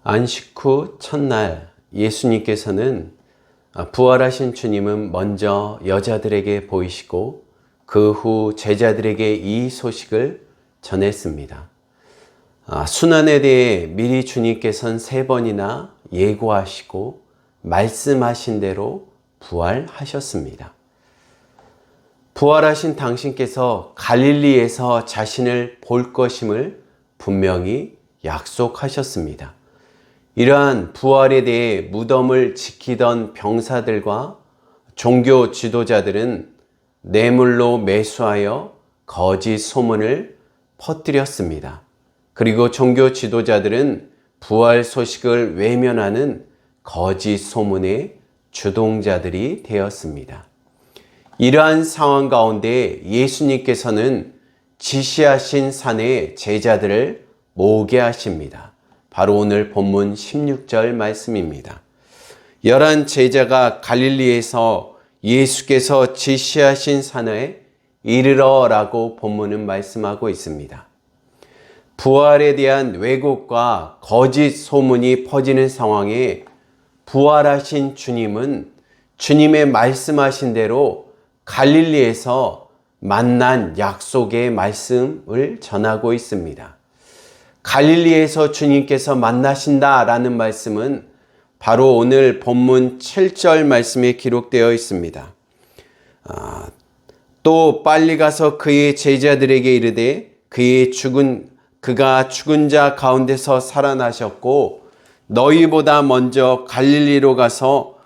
안식 후 첫날 예수님께서는 부활하신 주님은 먼저 여자들에게 보이시고 그 후 제자들에게 이 소식을 전했습니다. 순환에 대해 미리 주님께서는 3번이나 예고하시고 말씀하신 대로 부활하셨습니다. 부활하신 당신께서 갈릴리에서 자신을 볼 것임을 분명히 약속하셨습니다. 이러한 부활에 대해 무덤을 지키던 병사들과 종교 지도자들은 뇌물로 매수하여 거짓 소문을 퍼뜨렸습니다. 그리고 종교 지도자들은 부활 소식을 외면하는 거짓 소문의 주동자들이 되었습니다. 이러한 상황 가운데 예수님께서는 지시하신 산에 제자들을 모으게 하십니다. 바로 오늘 본문 16절 말씀입니다. 11 제자가 갈릴리에서 예수께서 지시하신 산에 이르러라고 본문은 말씀하고 있습니다. 부활에 대한 왜곡과 거짓 소문이 퍼지는 상황에 부활하신 주님은 주님의 말씀하신 대로 갈릴리에서 만난 약속의 말씀을 전하고 있습니다. 갈릴리에서 주님께서 만나신다라는 말씀은 바로 오늘 본문 7절 말씀에 기록되어 있습니다. 또 빨리 가서 그의 제자들에게 이르되 그가 죽은 자 가운데서 살아나셨고 너희보다 먼저 갈릴리로 가서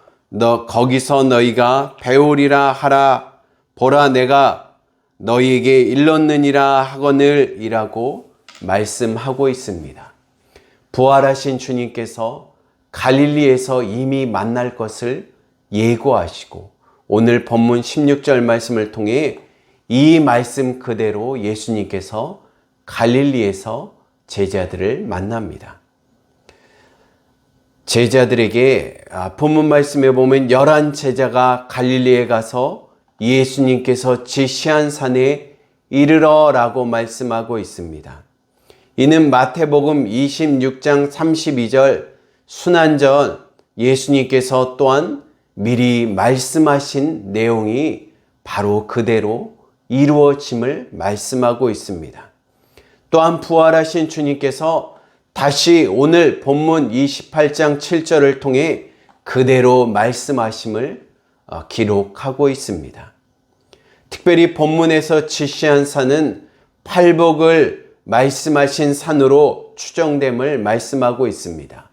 거기서 너희가 배우리라 하라. 보라 내가 너희에게 일렀느니라 하거늘 이라고 말씀하고 있습니다. 부활하신 주님께서 갈릴리에서 이미 만날 것을 예고하시고 오늘 본문 16절 말씀을 통해 이 말씀 그대로 예수님께서 갈릴리에서 제자들을 만납니다. 제자들에게 본문 말씀에 보면 11 제자가 갈릴리에 가서 예수님께서 지시한 산에 이르러라고 말씀하고 있습니다. 이는 마태복음 26장 32절 순환전 예수님께서 또한 미리 말씀하신 내용이 바로 그대로 이루어짐을 말씀하고 있습니다. 또한 부활하신 주님께서 다시 오늘 본문 28장 7절을 통해 그대로 말씀하심을 기록하고 있습니다. 특별히 본문에서 지시한 산은 팔복을 말씀하신 산으로 추정됨을 말씀하고 있습니다.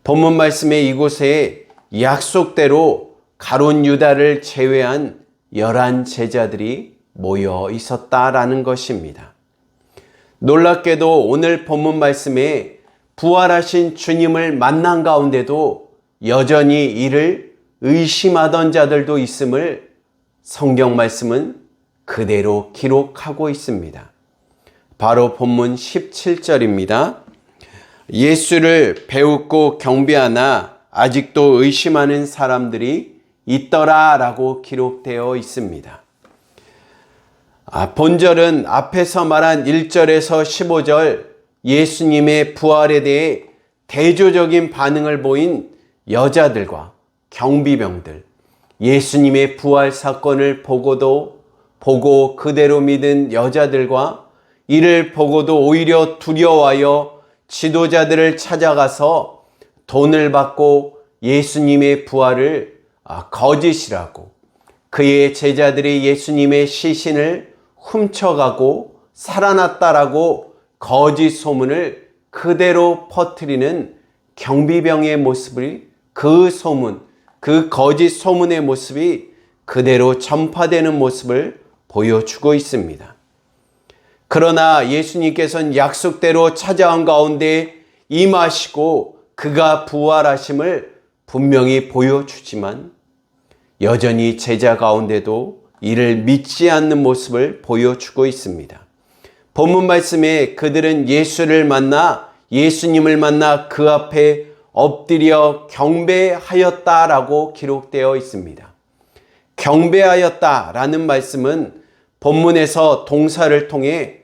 본문 말씀의 이곳에 약속대로 가룟 유다를 제외한 11 제자들이 모여 있었다라는 것입니다. 놀랍게도 오늘 본문 말씀에 부활하신 주님을 만난 가운데도 여전히 이를 의심하던 자들도 있음을 성경 말씀은 그대로 기록하고 있습니다. 바로 본문 17절입니다. 예수를 배웁고 경배하나 아직도 의심하는 사람들이 있더라라고 기록되어 있습니다. 본절은 앞에서 말한 1절에서 15절 예수님의 부활에 대해 대조적인 반응을 보인 여자들과 경비병들, 예수님의 부활 사건을 보고 그대로 믿은 여자들과 이를 보고도 오히려 두려워하여 지도자들을 찾아가서 돈을 받고 예수님의 부활을 거짓이라고 그의 제자들이 예수님의 시신을 훔쳐가고 살아났다라고 거짓 소문을 그대로 퍼뜨리는 경비병의 모습이 그 거짓 소문의 모습이 그대로 전파되는 모습을 보여주고 있습니다. 그러나 예수님께서는 약속대로 찾아온 가운데 임하시고 그가 부활하심을 분명히 보여주지만 여전히 제자 가운데도 이를 믿지 않는 모습을 보여주고 있습니다. 본문 말씀에 그들은 예수님을 만나 그 앞에 엎드려 경배하였다라고 기록되어 있습니다. 경배하였다라는 말씀은 본문에서 동사를 통해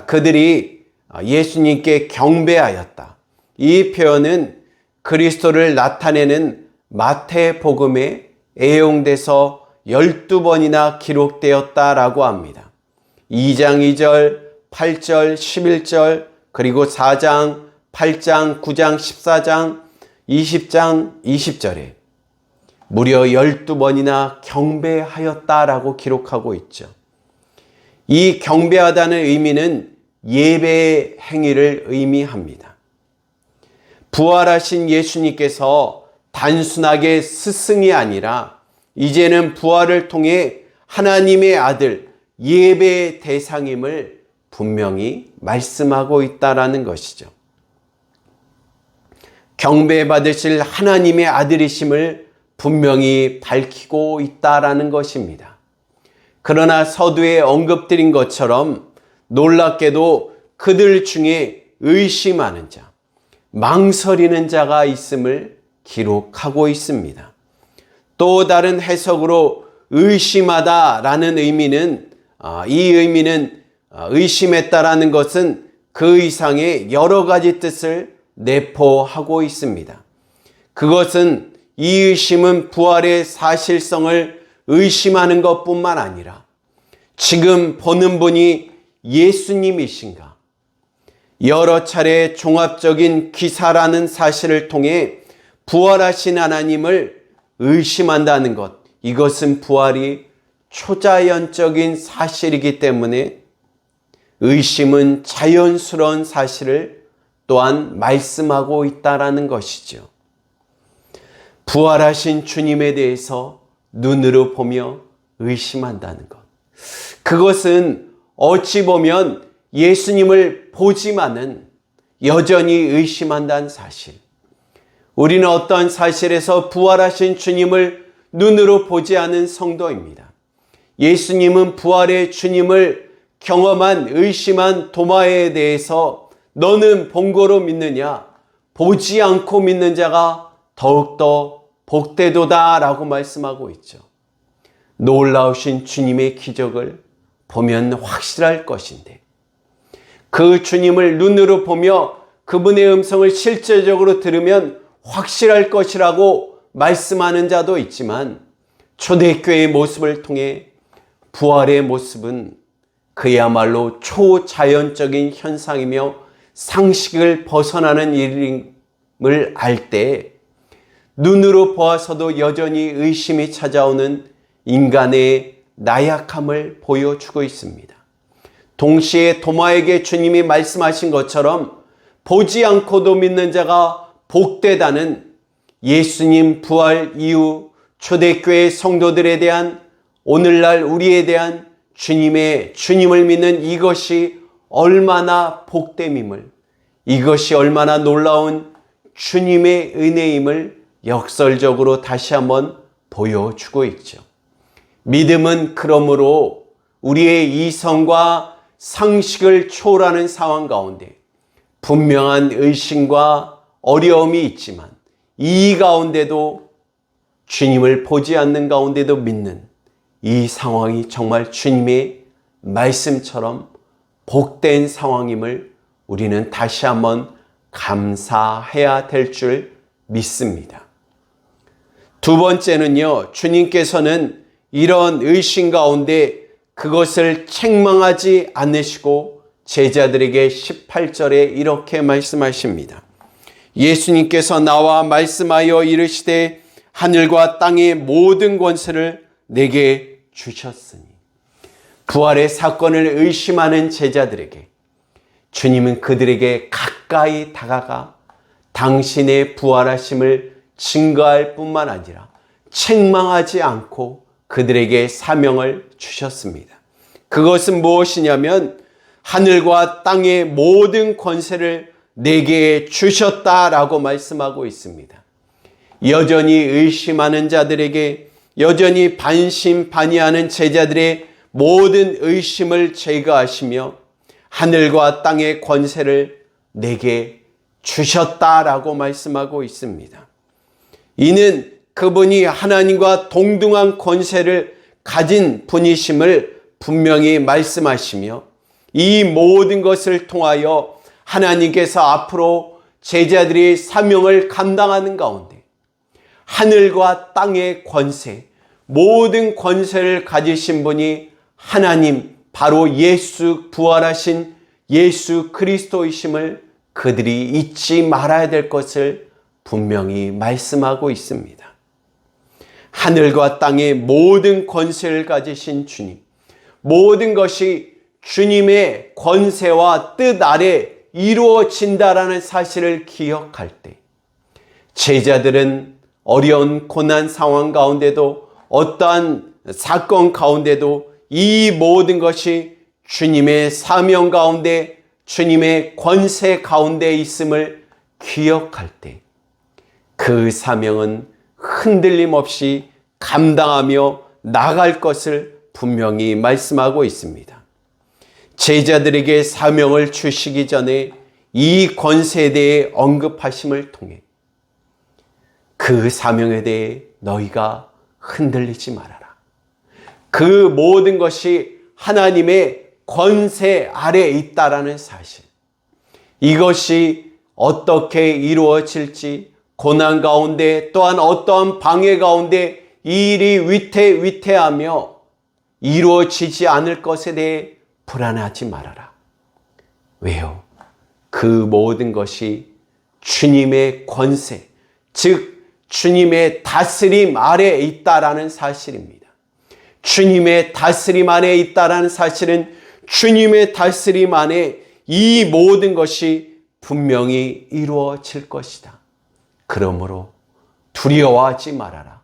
그들이 예수님께 경배하였다, 이 표현은 그리스도를 나타내는 마태복음에 애용돼서 12번이나 기록되었다라고 합니다. 2장 2절, 8절, 11절, 그리고 4장, 8장, 9장, 14장, 20장, 20절에 무려 12번이나 경배하였다라고 기록하고 있죠. 이 경배하다는 의미는 예배의 행위를 의미합니다. 부활하신 예수님께서 단순하게 스승이 아니라 이제는 부활을 통해 하나님의 아들, 예배의 대상임을 분명히 말씀하고 있다라는 것이죠. 경배받으실 하나님의 아들이심을 분명히 밝히고 있다라는 것입니다. 그러나 서두에 언급드린 것처럼 놀랍게도 그들 중에 의심하는 자, 망설이는 자가 있음을 기록하고 있습니다. 또 다른 해석으로 의심하다라는 의미는 의심했다라는 것은 그 이상의 여러 가지 뜻을 내포하고 있습니다. 그것은 이 의심은 부활의 사실성을 의심하는 것뿐만 아니라 지금 보는 분이 예수님이신가? 여러 차례 종합적인 기사라는 사실을 통해 부활하신 하나님을 의심한다는 것, 이것은 부활이 초자연적인 사실이기 때문에 의심은 자연스러운 사실을 또한 말씀하고 있다라는 것이죠. 부활하신 주님에 대해서 눈으로 보며 의심한다는 것. 그것은 어찌 보면 예수님을 보지만은 여전히 의심한다는 사실. 우리는 어떤 사실에서 부활하신 주님을 눈으로 보지 않은 성도입니다. 예수님은 부활의 주님을 경험한 의심한 도마에 대해서 너는 본 거로 믿느냐? 보지 않고 믿는 자가 더욱더 복되도다 라고 말씀하고 있죠. 놀라우신 주님의 기적을 보면 확실할 것인데 그 주님을 눈으로 보며 그분의 음성을 실제적으로 들으면 확실할 것이라고 말씀하는 자도 있지만 초대교회의 모습을 통해 부활의 모습은 그야말로 초자연적인 현상이며 상식을 벗어나는 일임을 알 때 눈으로 보아서도 여전히 의심이 찾아오는 인간의 나약함을 보여주고 있습니다. 동시에 도마에게 주님이 말씀하신 것처럼 보지 않고도 믿는 자가 복되다는 예수님 부활 이후 초대교회 성도들에 대한 오늘날 우리에 대한 주님을 믿는 이것이 얼마나 복됨임을, 이것이 얼마나 놀라운 주님의 은혜임을 역설적으로 다시 한번 보여주고 있죠. 믿음은 그러므로 우리의 이성과 상식을 초월하는 상황 가운데 분명한 의심과 어려움이 있지만 이 가운데도 주님을 보지 않는 가운데도 믿는 이 상황이 정말 주님의 말씀처럼 복된 상황임을 우리는 다시 한번 감사해야 될 줄 믿습니다. 두 번째는요, 주님께서는 이런 의심 가운데 그것을 책망하지 않으시고 제자들에게 18절에 이렇게 말씀하십니다. 예수님께서 나와 말씀하여 이르시되 하늘과 땅의 모든 권세를 내게 주셨으니. 부활의 사건을 의심하는 제자들에게 주님은 그들에게 가까이 다가가 당신의 부활하심을 증거할 뿐만 아니라 책망하지 않고 그들에게 사명을 주셨습니다. 그것은 무엇이냐면 하늘과 땅의 모든 권세를 내게 주셨다라고 말씀하고 있습니다. 여전히 의심하는 자들에게, 여전히 반신반의하는 제자들의 모든 의심을 제거하시며 하늘과 땅의 권세를 내게 주셨다라고 말씀하고 있습니다. 이는 그분이 하나님과 동등한 권세를 가진 분이심을 분명히 말씀하시며 이 모든 것을 통하여 하나님께서 앞으로 제자들이 사명을 감당하는 가운데 하늘과 땅의 권세, 모든 권세를 가지신 분이 하나님, 바로 예수, 부활하신 예수 그리스도이심을 그들이 잊지 말아야 될 것을 분명히 말씀하고 있습니다. 하늘과 땅의 모든 권세를 가지신 주님, 모든 것이 주님의 권세와 뜻 아래 이루어진다라는 사실을 기억할 때 제자들은 어려운 고난 상황 가운데도 어떠한 사건 가운데도 이 모든 것이 주님의 사명 가운데 주님의 권세 가운데 있음을 기억할 때 그 사명은 흔들림 없이 감당하며 나갈 것을 분명히 말씀하고 있습니다. 제자들에게 사명을 주시기 전에 이 권세에 대해 언급하심을 통해 그 사명에 대해 너희가 흔들리지 말아라. 그 모든 것이 하나님의 권세 아래에 있다라는 사실. 이것이 어떻게 이루어질지 고난 가운데 또한 어떠한 방해 가운데 이 일이 위태위태하며 이루어지지 않을 것에 대해 불안하지 말아라. 왜요? 그 모든 것이 주님의 권세, 즉 주님의 다스림 아래에 있다라는 사실입니다. 주님의 다스림 안에 있다라는 사실은 주님의 다스림 안에 이 모든 것이 분명히 이루어질 것이다. 그러므로 두려워하지 말아라.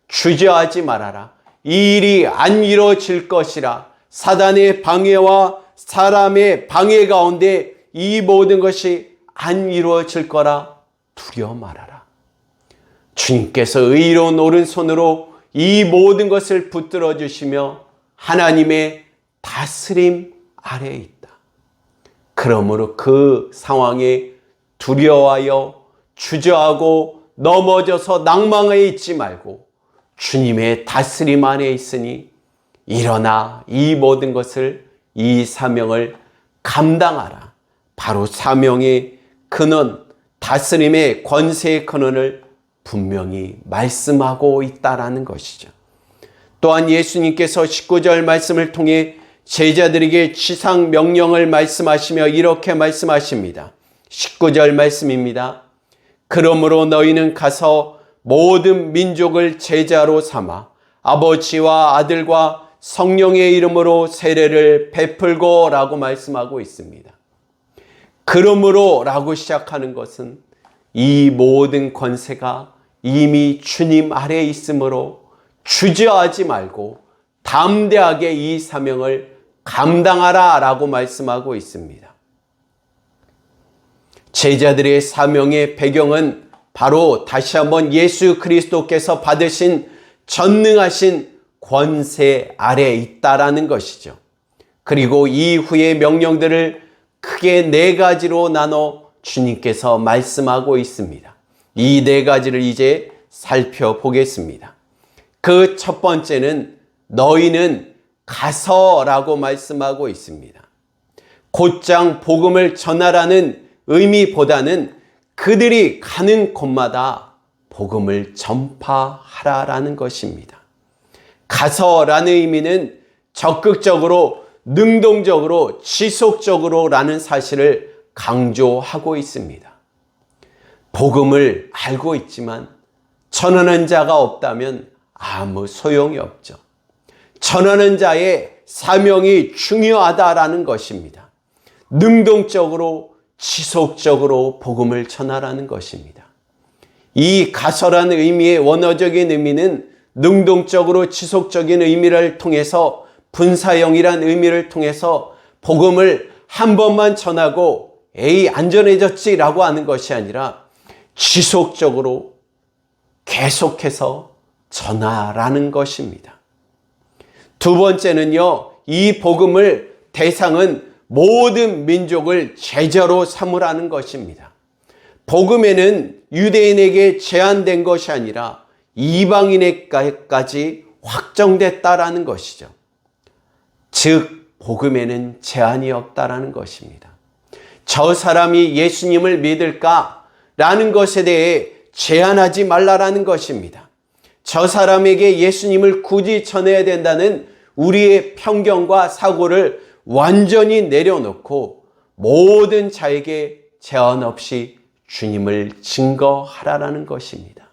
주저하지 말아라. 이 일이 안 이루어질 것이라. 사단의 방해와 사람의 방해 가운데 이 모든 것이 안 이루어질 거라 두려워 말아라. 주님께서 의로운 오른손으로 이 모든 것을 붙들어 주시며 하나님의 다스림 아래에 있다. 그러므로 그 상황에 두려워하여 주저하고 넘어져서 낭망해 있지 말고 주님의 다스림 안에 있으니 일어나 이 모든 것을, 이 사명을 감당하라. 바로 사명의 근원, 다스림의 권세의 근원을 분명히 말씀하고 있다라는 것이죠. 또한 예수님께서 19절 말씀을 통해 제자들에게 지상 명령을 말씀하시며 이렇게 말씀하십니다. 19절 말씀입니다. 그러므로 너희는 가서 모든 민족을 제자로 삼아 아버지와 아들과 성령의 이름으로 세례를 베풀고 라고 말씀하고 있습니다. 그러므로 라고 시작하는 것은 이 모든 권세가 이미 주님 아래에 있으므로 주저하지 말고 담대하게 이 사명을 감당하라 라고 말씀하고 있습니다. 제자들의 사명의 배경은 바로 다시 한번 예수 그리스도께서 받으신 전능하신 권세 아래에 있다라는 것이죠. 그리고 이후의 명령들을 크게 4가지로 나눠 주님께서 말씀하고 있습니다. 이 4가지를 이제 살펴보겠습니다. 그 첫 번째는 너희는 가서라고 말씀하고 있습니다. 곧장 복음을 전하라는 의미보다는 그들이 가는 곳마다 복음을 전파하라라는 것입니다. 가서라는 의미는 적극적으로, 능동적으로, 지속적으로라는 사실을 강조하고 있습니다. 복음을 알고 있지만 전하는 자가 없다면 아무 소용이 없죠. 전하는 자의 사명이 중요하다라는 것입니다. 능동적으로, 지속적으로 복음을 전하라는 것입니다. 이 가서라는 의미의 원어적인 의미는 능동적으로 지속적인 의미를 통해서 분사형이란 의미를 통해서 복음을 한 번만 전하고 에이 안전해졌지라고 하는 것이 아니라 지속적으로 계속해서 전하라는 것입니다. 두 번째는요, 이 복음을 대상은 모든 민족을 제자로 삼으라는 것입니다. 복음에는 유대인에게 제한된 것이 아니라 이방인에게까지 확정됐다라는 것이죠. 즉 복음에는 제한이 없다라는 것입니다. 저 사람이 예수님을 믿을까? 라는 것에 대해 제한하지 말라라는 것입니다. 저 사람에게 예수님을 굳이 전해야 된다는 우리의 편견과 사고를 완전히 내려놓고 모든 자에게 제한 없이 주님을 증거하라라는 것입니다.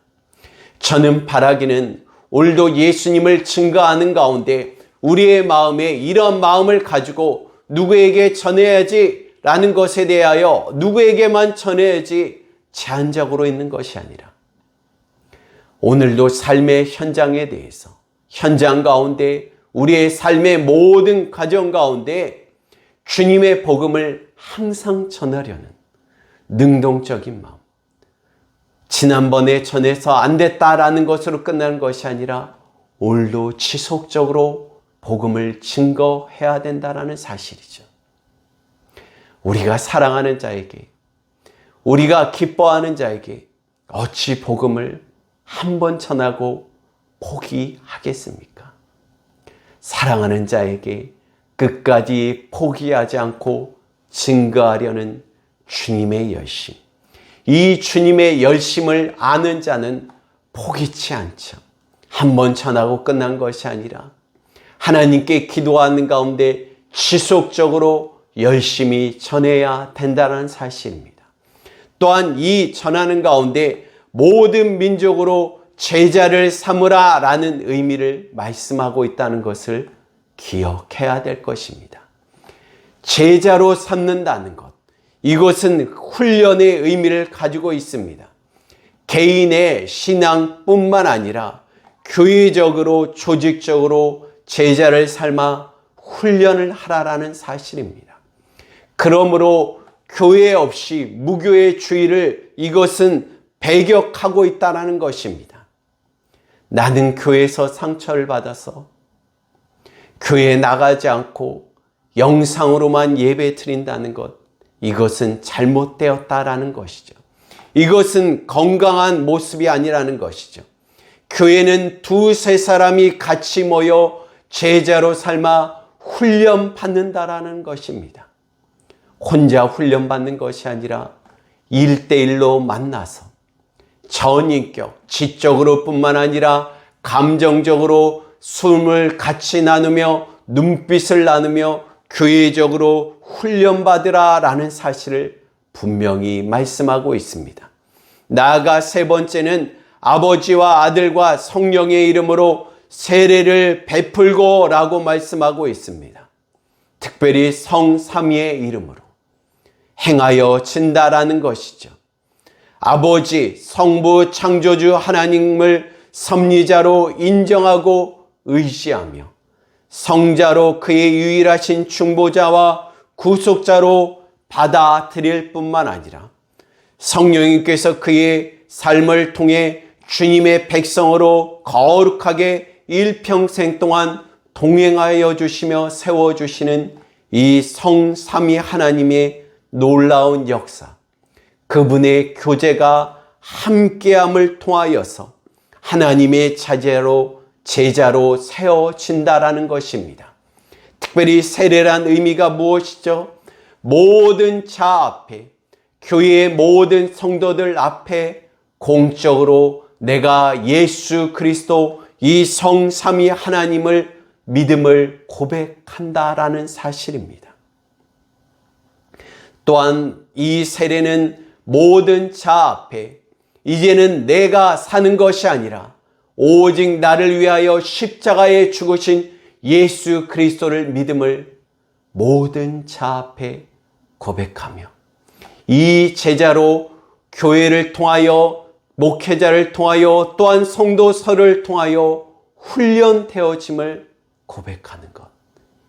저는 바라기는 오늘도 예수님을 증거하는 가운데 우리의 마음에 이런 마음을 가지고 누구에게 전해야지 라는 것에 대하여 누구에게만 전해야지 제한적으로 있는 것이 아니라 오늘도 삶의 현장에 대해서 현장 가운데 우리의 삶의 모든 가정 가운데 주님의 복음을 항상 전하려는 능동적인 마음. 지난번에 전해서 안 됐다라는 것으로 끝나는 것이 아니라 오늘도 지속적으로 복음을 증거해야 된다라는 사실이죠. 우리가 사랑하는 자에게, 우리가 기뻐하는 자에게 어찌 복음을 한 번 전하고 포기하겠습니까? 사랑하는 자에게 끝까지 포기하지 않고 증거하려는 주님의 열심. 이 주님의 열심을 아는 자는 포기치 않죠. 한 번 전하고 끝난 것이 아니라 하나님께 기도하는 가운데 지속적으로 열심히 전해야 된다는 사실입니다. 또한 이 전하는 가운데 모든 민족으로 제자를 삼으라 라는 의미를 말씀하고 있다는 것을 기억해야 될 것입니다. 제자로 삼는다는 것, 이것은 훈련의 의미를 가지고 있습니다. 개인의 신앙뿐만 아니라 교회적으로 조직적으로 제자를 삶아 훈련을 하라라는 사실입니다. 그러므로 교회 없이 무교의 주의를 이것은 배격하고 있다는 것입니다. 나는 교회에서 상처를 받아서 교회에 나가지 않고 영상으로만 예배 드린다는 것, 이것은 잘못되었다라는 것이죠. 이것은 건강한 모습이 아니라는 것이죠. 교회는 두세 사람이 같이 모여 제자로 삶아 훈련받는다라는 것입니다. 혼자 훈련받는 것이 아니라 1대1로 만나서 전인격, 지적으로 뿐만 아니라 감정적으로 숨을 같이 나누며 눈빛을 나누며 교회적으로 훈련받으라 라는 사실을 분명히 말씀하고 있습니다. 나아가 세 번째는 아버지와 아들과 성령의 이름으로 세례를 베풀고 라고 말씀하고 있습니다. 특별히 성삼위의 이름으로 행하여 진다라는 것이죠. 아버지, 성부, 창조주 하나님을 섭리자로 인정하고 의지하며 성자로 그의 유일하신 중보자와 구속자로 받아들일 뿐만 아니라 성령님께서 그의 삶을 통해 주님의 백성으로 거룩하게 일평생 동안 동행하여 주시며 세워주시는 이 성삼위 하나님의 놀라운 역사, 그분의 교제가 함께함을 통하여서 하나님의 제자로 세워진다라는 것입니다. 특별히 세례란 의미가 무엇이죠? 모든 자 앞에, 교회의 모든 성도들 앞에 공적으로 내가 예수 그리스도 이 성삼위 하나님을 믿음을 고백한다라는 사실입니다. 또한 이 세례는 모든 자 앞에 이제는 내가 사는 것이 아니라 오직 나를 위하여 십자가에 죽으신 예수 그리스도를 믿음을 모든 자 앞에 고백하며 이 제자로 교회를 통하여 목회자를 통하여 또한 성도서를 통하여 훈련되어짐을 고백하는 것,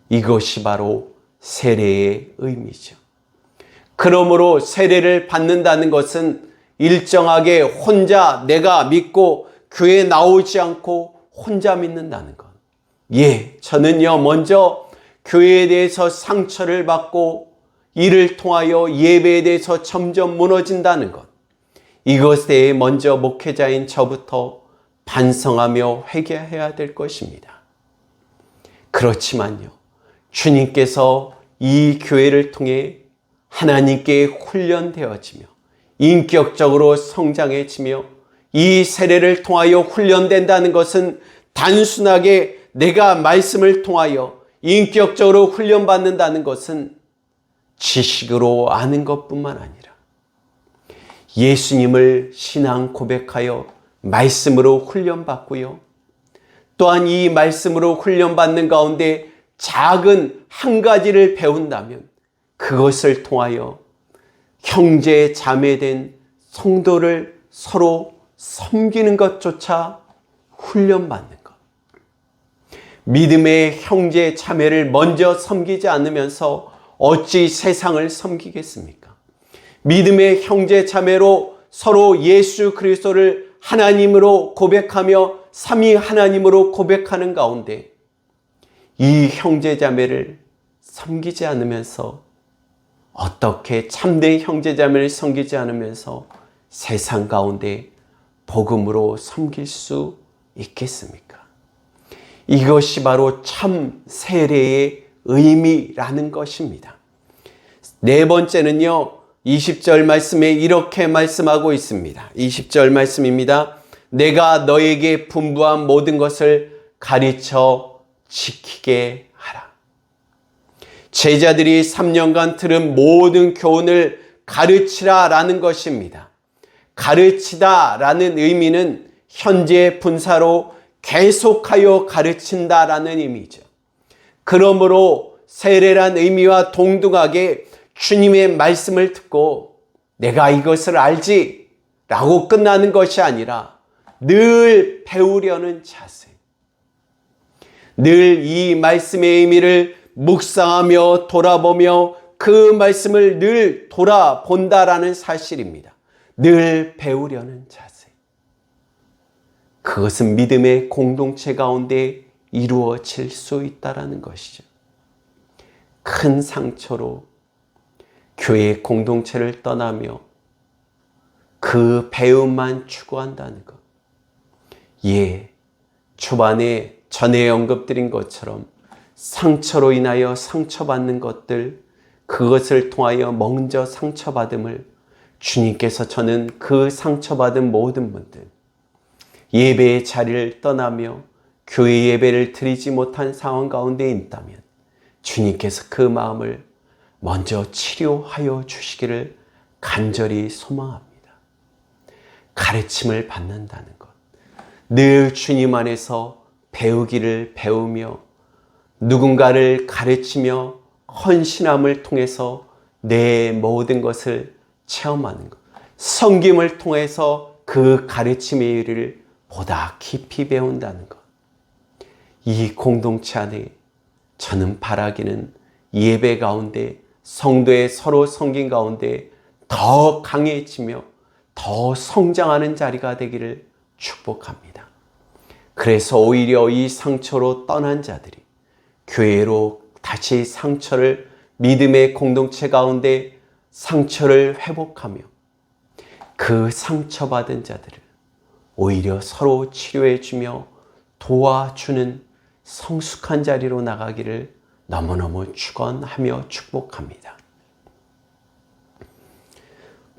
이것이 바로 세례의 의미죠. 그러므로 세례를 받는다는 것은 일정하게 혼자 내가 믿고 교회에 나오지 않고 혼자 믿는다는 것. 저는요 먼저 교회에 대해서 상처를 받고 이를 통하여 예배에 대해서 점점 무너진다는 것, 이것에 대해 먼저 목회자인 저부터 반성하며 회개해야 될 것입니다. 그렇지만요, 주님께서 이 교회를 통해 하나님께 훈련되어지며 인격적으로 성장해지며 이 세례를 통하여 훈련된다는 것은 단순하게 내가 말씀을 통하여 인격적으로 훈련받는다는 것은 지식으로 아는 것뿐만 아니라 예수님을 신앙 고백하여 말씀으로 훈련받고요. 또한 이 말씀으로 훈련받는 가운데 작은 한 가지를 배운다면 그것을 통하여 형제 자매된 성도를 서로 섬기는 것조차 훈련받는 것. 믿음의 형제 자매를 먼저 섬기지 않으면서 어찌 세상을 섬기겠습니까? 믿음의 형제 자매로 서로 예수 그리스도를 하나님으로 고백하며 삼위 하나님으로 고백하는 가운데 이 형제 자매를 섬기지 않으면서 어떻게 참된 형제 자매를 섬기지 않으면서 세상 가운데 복음으로 섬길 수 있겠습니까? 이것이 바로 참 세례의 의미라는 것입니다. 네 번째는요, 20절 말씀에 이렇게 말씀하고 있습니다. 20절 말씀입니다. 내가 너에게 분부한 모든 것을 가르쳐 지키게 하라. 제자들이 3년간 들은 모든 교훈을 가르치라 라는 것입니다. 가르치다 라는 의미는 현재 분사로 계속하여 가르친다 라는 의미죠. 그러므로 세례란 의미와 동등하게 주님의 말씀을 듣고 내가 이것을 알지 라고 끝나는 것이 아니라 늘 배우려는 자세, 늘 이 말씀의 의미를 묵상하며 돌아보며 그 말씀을 늘 돌아본다라는 사실입니다. 늘 배우려는 자세. 그것은 믿음의 공동체 가운데 이루어질 수 있다라는 것이죠. 큰 상처로 교회 공동체를 떠나며 그 배움만 추구한다는 것. 초반에 전에 언급드린 것처럼 상처로 인하여 상처받는 것들, 그것을 통하여 먼저 상처받음을 주님께서 저는 그 상처받은 모든 분들, 예배의 자리를 떠나며 교회 예배를 드리지 못한 상황 가운데 있다면 주님께서 그 마음을 먼저 치료하여 주시기를 간절히 소망합니다. 가르침을 받는다는 것, 늘 주님 안에서 배우기를 배우며 누군가를 가르치며 헌신함을 통해서 내 모든 것을 체험하는 것, 섬김을 통해서 그 가르침의 일을 보다 깊이 배운다는 것. 이 공동체 안에 저는 바라기는 예배 가운데 성도의 서로 섬김 가운데 더 강해지며 더 성장하는 자리가 되기를 축복합니다. 그래서 오히려 이 상처로 떠난 자들이 교회로 다시 상처를, 믿음의 공동체 가운데 상처를 회복하며 그 상처받은 자들을 오히려 서로 치료해주며 도와주는 성숙한 자리로 나가기를 너무너무 축원하며 축복합니다.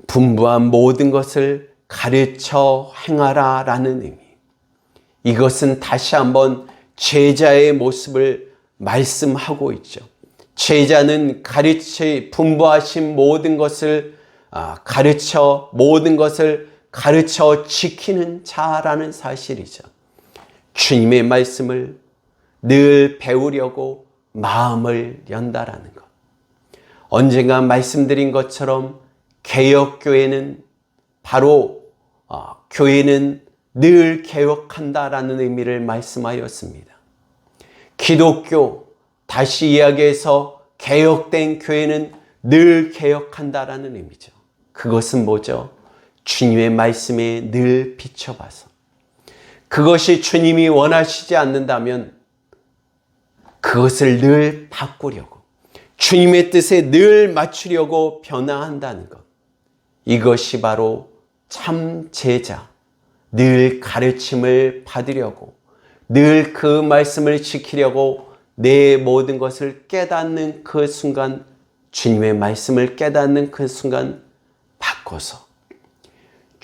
분부한 모든 것을 가르쳐 행하라 라는 의미. 이것은 다시 한번 제자의 모습을 말씀하고 있죠. 제자는 분부하신 모든 것을 모든 것을 가르쳐 지키는 자라는 사실이죠. 주님의 말씀을 늘 배우려고 마음을 연다라는 것. 언젠가 말씀드린 것처럼 개혁교회는 바로 교회는 늘 개혁한다라는 의미를 말씀하였습니다. 기독교, 다시 이야기해서 개혁된 교회는 늘 개혁한다라는 의미죠. 그것은 뭐죠? 주님의 말씀에 늘 비춰봐서 그것이 주님이 원하시지 않는다면 그것을 늘 바꾸려고, 주님의 뜻에 늘 맞추려고 변화한다는 것. 이것이 바로 참 제자, 늘 가르침을 받으려고, 늘 그 말씀을 지키려고 내 모든 것을 깨닫는 그 순간, 주님의 말씀을 깨닫는 그 순간 바꿔서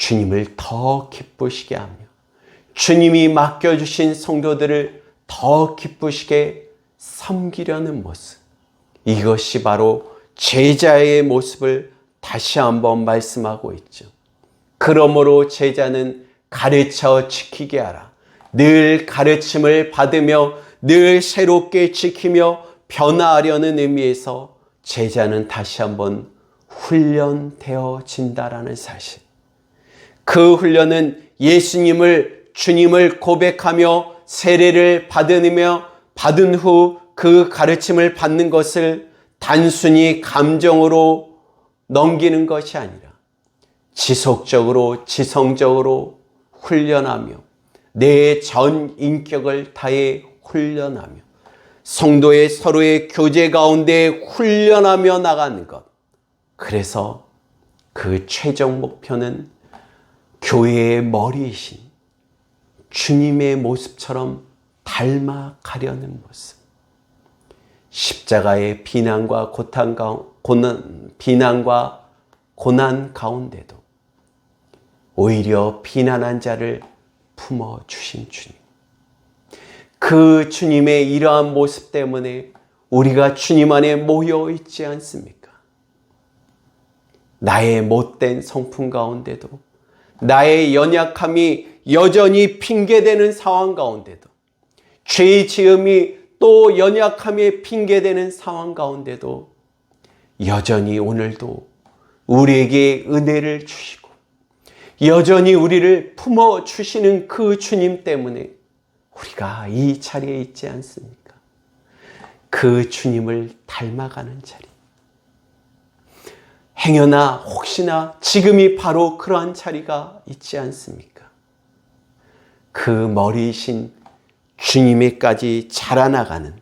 주님을 더 기쁘시게 하며 주님이 맡겨주신 성도들을 더 기쁘시게 섬기려는 모습, 이것이 바로 제자의 모습을 다시 한번 말씀하고 있죠. 그러므로 제자는 가르쳐 지키게 하라. 늘 가르침을 받으며 늘 새롭게 지키며 변화하려는 의미에서 제자는 다시 한번 훈련되어진다라는 사실. 그 훈련은 예수님을, 주님을 고백하며 세례를 받은 후 그 가르침을 받는 것을 단순히 감정으로 넘기는 것이 아니라 지속적으로, 지성적으로 훈련하며 내 전 인격을 다해 훈련하며 성도의 서로의 교제 가운데 훈련하며 나가는 것. 그래서 그 최종 목표는 교회의 머리이신 주님의 모습처럼 닮아가려는 모습. 십자가의 비난과 고난 가운데도 오히려 비난한 자를 품어주신 주님. 그 주님의 이러한 모습 때문에 우리가 주님 안에 모여 있지 않습니까? 나의 못된 성품 가운데도, 나의 연약함이 여전히 핑계되는 상황 가운데도, 죄의 지음이 또 연약함에 핑계되는 상황 가운데도 여전히 오늘도 우리에게 은혜를 주시고 여전히 우리를 품어주시는 그 주님 때문에 우리가 이 자리에 있지 않습니까? 그 주님을 닮아가는 자리. 행여나 혹시나 지금이 바로 그러한 자리가 있지 않습니까? 그 머리이신 주님에까지 자라나가는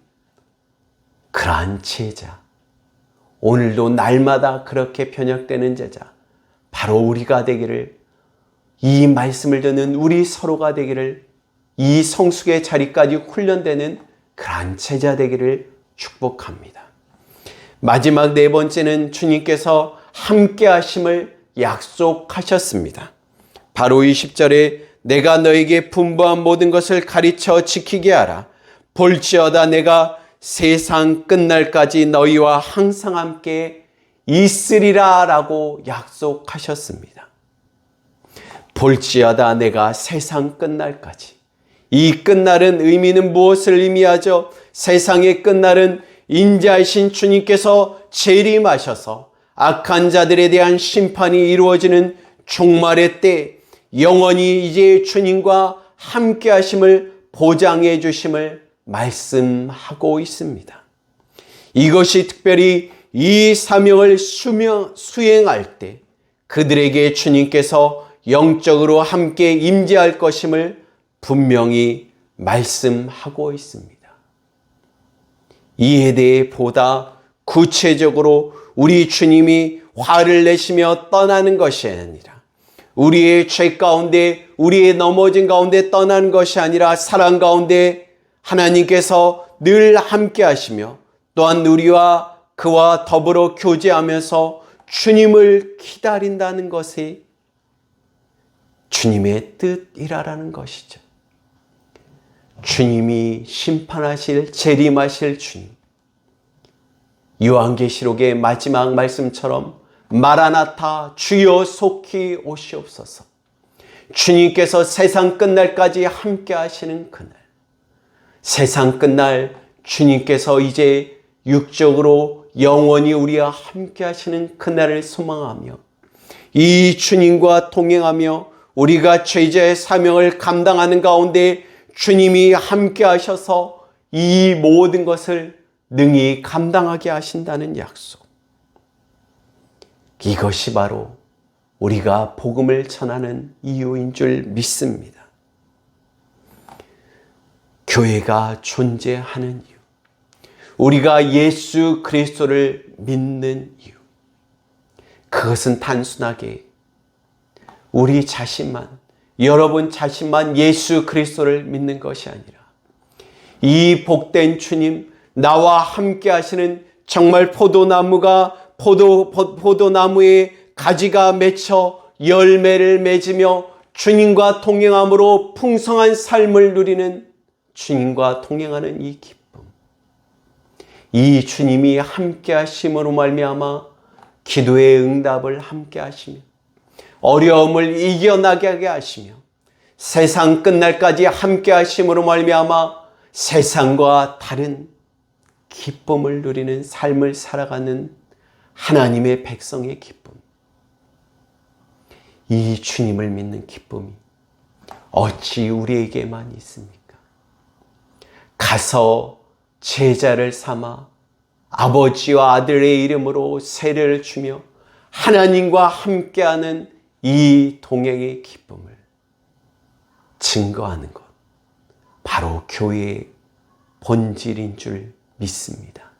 그러한 제자, 오늘도 날마다 그렇게 변혁되는 제자, 바로 우리가 되기를, 이 말씀을 듣는 우리 서로가 되기를, 이 성숙의 자리까지 훈련되는 그러한 제자 되기를 축복합니다. 마지막 네 번째는 주님께서 함께 하심을 약속하셨습니다. 바로 이 10절에 내가 너에게 분부한 모든 것을 가르쳐 지키게 하라. 볼지어다 내가 세상 끝날까지 너희와 항상 함께 있으리라 라고 약속하셨습니다. 볼지어다 내가 세상 끝날까지. 이 끝날은 의미는 무엇을 의미하죠? 세상의 끝날은 인자이신 주님께서 재림하셔서 악한 자들에 대한 심판이 이루어지는 종말의 때 영원히 이제 주님과 함께 하심을 보장해 주심을 말씀하고 있습니다. 이것이 특별히 이 사명을 수행할 때 그들에게 주님께서 영적으로 함께 임재할 것임을 분명히 말씀하고 있습니다. 이에 대해 보다 구체적으로 우리 주님이 화를 내시며 떠나는 것이 아니라 우리의 죄 가운데, 우리의 넘어진 가운데 떠나는 것이 아니라 사랑 가운데 하나님께서 늘 함께 하시며 또한 우리와 그와 더불어 교제하면서 주님을 기다린다는 것이 주님의 뜻이라는 것이죠. 주님이 심판하실, 재림하실 주님. 요한계시록의 마지막 말씀처럼 마라나타 주여 속히 오시옵소서. 주님께서 세상 끝날까지 함께 하시는 그날, 세상 끝날 주님께서 이제 육적으로 영원히 우리와 함께 하시는 그날을 소망하며 이 주님과 동행하며 우리가 죄자의 사명을 감당하는 가운데 주님이 함께 하셔서 이 모든 것을 능히 감당하게 하신다는 약속. 이것이 바로 우리가 복음을 전하는 이유인 줄 믿습니다. 교회가 존재하는 이유, 우리가 예수 그리스도를 믿는 이유, 그것은 단순하게 우리 자신만, 여러분 자신만 예수 그리스도를 믿는 것이 아니라 이 복된 주님, 나와 함께 하시는 정말 포도나무에 가지가 맺혀 열매를 맺으며 주님과 동행함으로 풍성한 삶을 누리는 주님과 동행하는 이 기쁨. 이 주님이 함께 하심으로 말미암아 기도의 응답을 함께 하시며 어려움을 이겨나가게 하시며 세상 끝날까지 함께 하심으로 말미암아 세상과 다른 기쁨을 누리는 삶을 살아가는 하나님의 백성의 기쁨. 이 주님을 믿는 기쁨이 어찌 우리에게만 있습니까? 가서 제자를 삼아 아버지와 아들의 이름으로 세례를 주며 하나님과 함께하는 이 동행의 기쁨을 증거하는 것, 바로 교회의 본질인 줄 믿습니다.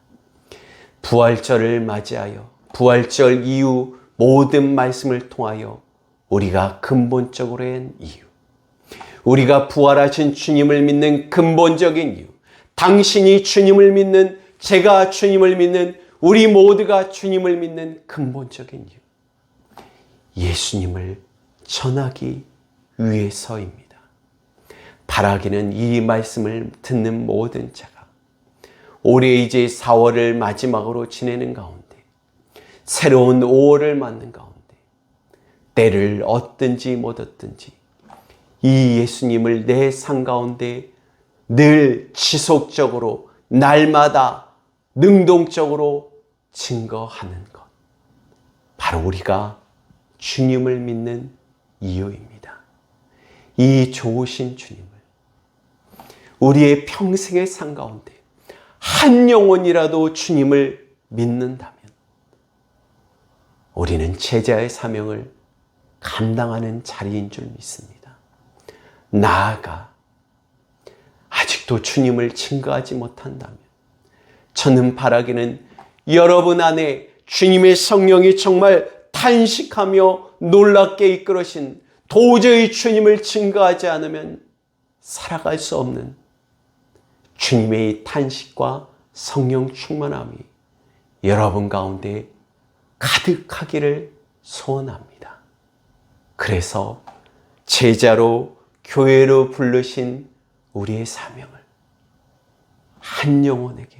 부활절을 맞이하여 부활절 이후 모든 말씀을 통하여 우리가 근본적으로 한 이유, 우리가 부활하신 주님을 믿는 근본적인 이유, 당신이 주님을 믿는, 제가 주님을 믿는, 우리 모두가 주님을 믿는 근본적인 이유, 예수님을 전하기 위해서입니다. 바라기는 이 말씀을 듣는 모든 자가 올해 이제 4월을 마지막으로 지내는 가운데, 새로운 5월을 맞는 가운데, 때를 얻든지 못 얻든지 이 예수님을 내 삶 가운데 늘 지속적으로 날마다 능동적으로 증거하는 것, 바로 우리가 주님을 믿는 이유입니다. 이 좋으신 주님을 우리의 평생의 삶 가운데 한 영혼이라도 주님을 믿는다면 우리는 제자의 사명을 감당하는 자리인 줄 믿습니다. 나아가 아직도 주님을 증거하지 못한다면 저는 바라기는 여러분 안에 주님의 성령이 정말 탄식하며 놀랍게 이끌으신, 도저히 주님을 증거하지 않으면 살아갈 수 없는 주님의 탄식과 성령 충만함이 여러분 가운데 가득하기를 소원합니다. 그래서 제자로 교회로 부르신 우리의 사명을 한 영혼에게,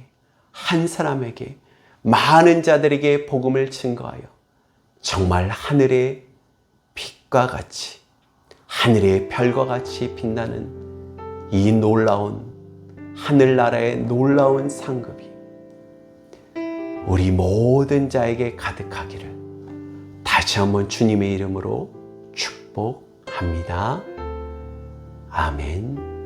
한 사람에게, 많은 자들에게 복음을 증거하여 정말 하늘의 빛과 같이, 하늘의 별과 같이 빛나는 이 놀라운 하늘나라의 놀라운 상급이 우리 모든 자에게 가득하기를 다시 한번 주님의 이름으로 축복합니다. 아멘.